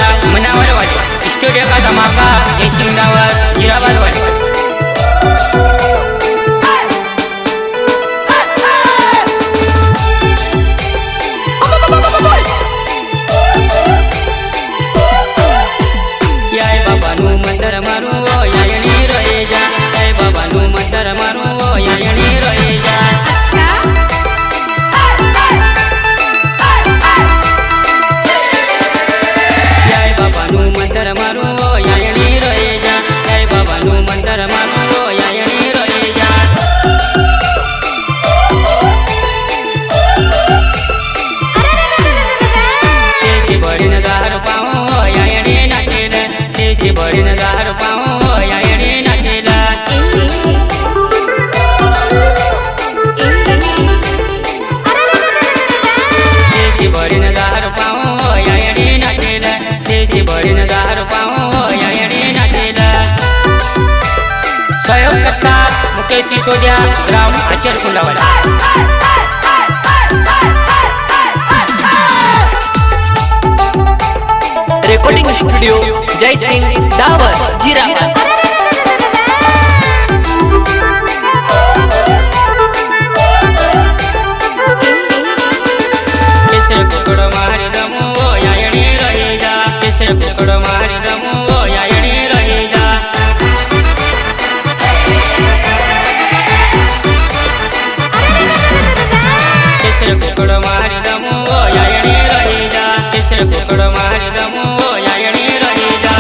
सिसोदिया मनावर वाले स्टूडियो का धमाका जयसिंह रावत जीराबाद वाले। मंतर मारू वो यायणी रहे जा, बाबा नु मंतर मारू वो यायणी रहे जा। याय बाबा नु मंतर मारू वो यायणी रहे जा, बाबा नु मंतर मारू वो यायणी रहे जा। शेषी भरीन गार पाऊं वो यायणी नाचेला, शेषी भरीन गार पाऊं वो यायणी नाचेला। शेषी भरीन गार पाऊं वो यायणी नाचेला, शेषी भरीन गार पाऊं वो यायणी नाचेला। सहयोग करता मुकेश सिसोदिया ग्राम अचल कुंडावाला। Recording studio Jaisingh Dawar Jirabad. किसरे कुकड़ मारी दमू वो यायणी रहे जा, किसरे कुकड़ मारी दमू वो यायणी रहे जा। किसरे कुकड़ मारी दमू वो यायणी रहे जा, किसरे कुकड़ मारी दमू वो यायणी रहे जा।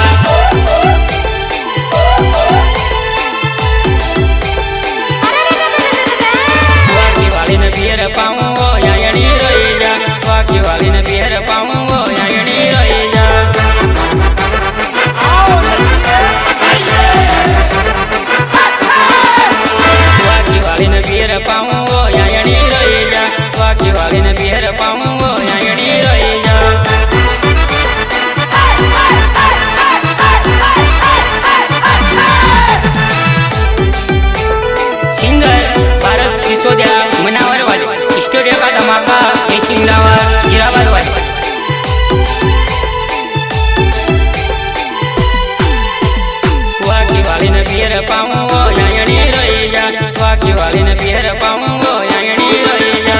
वाकी वाली ने बियर पाऊं वो यायणी रहे जा, वाकी वाली ने बियर पाऊं वो यायणी रहे जा। वाकी वाली ने बियर पाऊं वो यायणी रहे जा, वाकी वाली ने बियर पाऊं वो यायणी रहे जा। सिंगर भारत सिसोदिया मनावर वाले स्टूडियो का धमाका जयसिंह रावत जीराबाद वाले। वाकी वाली ने बियर पाऊं वो यायणी रहे जा, वाकी वाली ने बियर पाऊं वो यायणी रहे जा।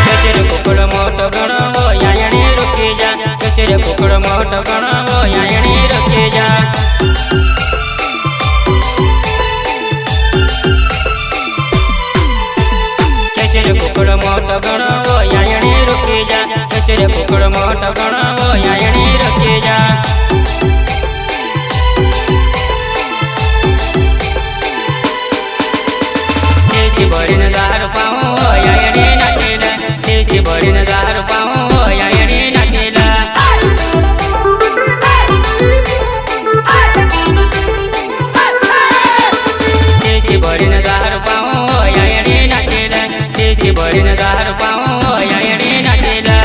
कचरे कुकड़ मोट गण वो यायणी रुके जा, कचरे कुकड़ मोट गण वो यायणी रुके जा। कचरे कुकड़ मोट गण वो यायणी रुके जा, कचरे कुकड़ मोट गण वो यायणी रुके जा। शेषी भरीन गार पाऊं वो यायणी नाचेला, शेषी भरीन गार पाऊं वो यायणी नाचेला। शेषी भरीन गार पाऊं वो यायणी नाचेला, शेषी भरीन गार पाऊं वो यायणी नाचेला।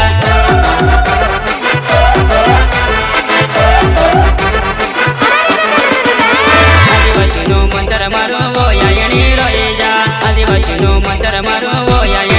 आदिवासी नो मंतर मारो वो यायणी रहे जा, आदिवासी नो मंतर मारो वो यायणी